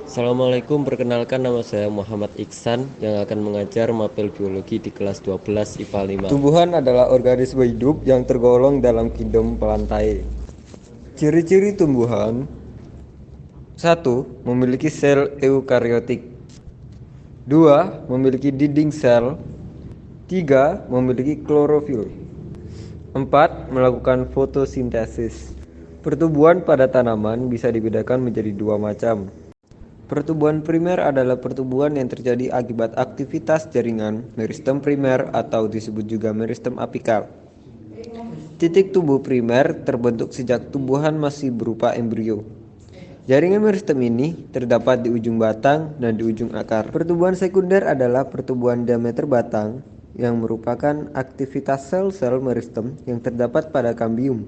Assalamualaikum, perkenalkan nama saya Muhammad Iksan yang akan mengajar mapel biologi di kelas 12 IPA 5. Tumbuhan adalah organisme hidup yang tergolong dalam kingdom Plantae. Ciri-ciri tumbuhan: 1. Memiliki sel eukariotik. 2. Memiliki dinding sel. 3. Memiliki klorofil. 4. Melakukan fotosintesis. Pertumbuhan pada tanaman bisa dibedakan menjadi dua macam. Pertumbuhan primer adalah pertumbuhan yang terjadi akibat aktivitas jaringan meristem primer atau disebut juga meristem apikal. Titik tumbuh primer terbentuk sejak tumbuhan masih berupa embrio. Jaringan meristem ini terdapat di ujung batang dan di ujung akar. Pertumbuhan sekunder adalah pertumbuhan diameter batang yang merupakan aktivitas sel-sel meristem yang terdapat pada kambium.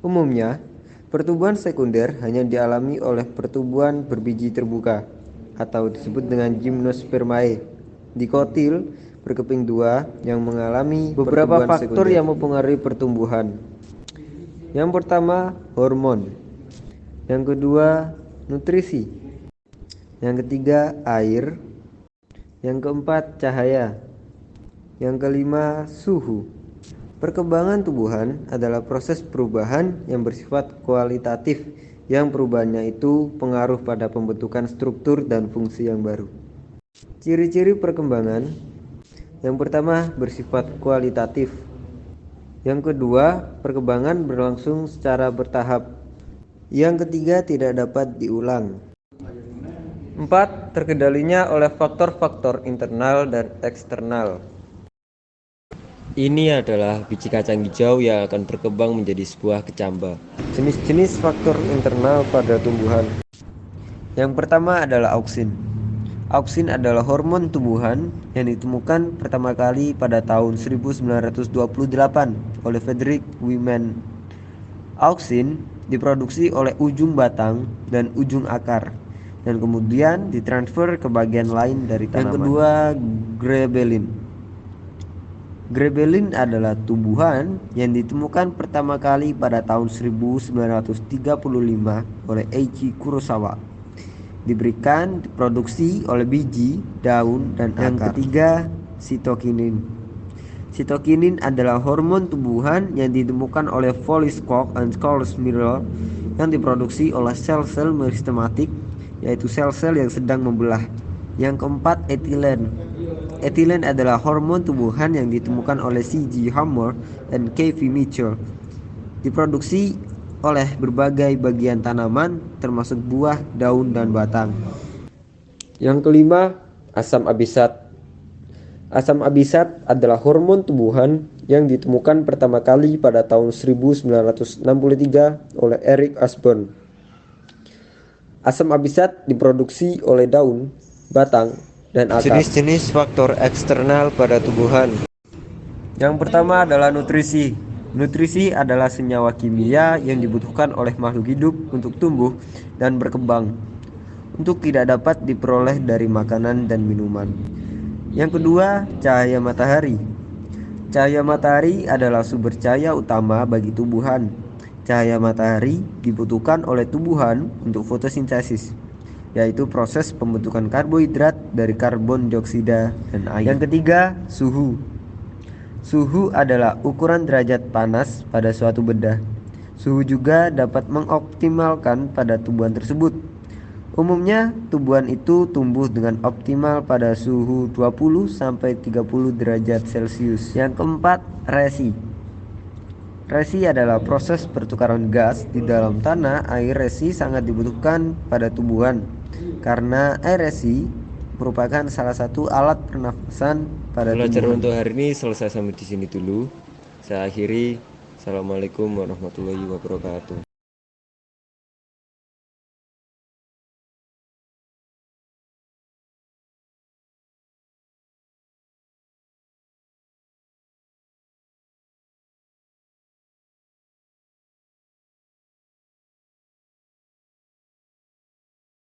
Umumnya, pertumbuhan sekunder hanya dialami oleh pertumbuhan berbiji terbuka atau disebut dengan gimnospermae. Dikotil berkeping dua yang mengalami beberapa faktor yang mempengaruhi pertumbuhan. Yang pertama, hormon. Yang kedua, nutrisi. Yang ketiga, air. Yang keempat, cahaya. Yang kelima, suhu. Perkembangan tumbuhan adalah proses perubahan yang bersifat kualitatif, yang perubahannya itu pengaruh pada pembentukan struktur dan fungsi yang baru. Ciri-ciri perkembangan: yang pertama, bersifat kualitatif. Yang kedua, perkembangan berlangsung secara bertahap. Yang ketiga, tidak dapat diulang. 4. Terkendalinya oleh faktor-faktor internal dan eksternal. Ini adalah biji kacang hijau yang akan berkembang menjadi sebuah kecamba. Jenis-jenis faktor internal pada tumbuhan. Yang pertama adalah auksin. Auksin adalah hormon tumbuhan yang ditemukan pertama kali pada tahun 1928 oleh Frederick Wyman. Auksin diproduksi oleh ujung batang dan ujung akar dan kemudian ditransfer ke bagian lain dari tanaman. Yang kedua, grebelin. Grebelin adalah tumbuhan yang ditemukan pertama kali pada tahun 1935 oleh Eiichi Kurosawa. Diberikan diproduksi oleh biji, daun, dan akar. Yang ketiga, sitokinin. Sitokinin adalah hormon tumbuhan yang ditemukan oleh Follis Koch dan Carlos Miller yang diproduksi oleh sel-sel meristematik, yaitu sel-sel yang sedang membelah. Yang keempat, etilen. Etilen adalah hormon tumbuhan yang ditemukan oleh C.G. Hammer dan K.V. Mitchell. Diproduksi oleh berbagai bagian tanaman termasuk buah, daun, dan batang. Yang kelima, asam abisat. Asam abisat adalah hormon tumbuhan yang ditemukan pertama kali pada tahun 1963 oleh Eric Ashburn. Asam abisat diproduksi oleh daun, batang, dan akar. Jenis-jenis faktor eksternal pada tumbuhan. Yang pertama adalah nutrisi. Nutrisi adalah senyawa kimia yang dibutuhkan oleh makhluk hidup untuk tumbuh dan berkembang, untuk tidak dapat diperoleh dari makanan dan minuman. Yang kedua, cahaya matahari. Cahaya matahari adalah sumber cahaya utama bagi tumbuhan. Cahaya matahari dibutuhkan oleh tumbuhan untuk fotosintesis, yaitu proses pembentukan karbohidrat dari karbon dioksida dan air. Yang ketiga, suhu. Suhu adalah ukuran derajat panas pada suatu benda. Suhu juga dapat mengoptimalkan pada tumbuhan tersebut. Umumnya, tumbuhan itu tumbuh dengan optimal pada suhu 20-30 derajat Celcius. Yang keempat, resi. Resi adalah proses pertukaran gas di dalam tanah. Air resi sangat dibutuhkan pada tumbuhan karena air resi merupakan salah satu alat pernafasan pada Belajar tumbuhan. untuk hari ini selesai sampai di sini dulu. Saya akhiri. Assalamualaikum warahmatullahi wabarakatuh.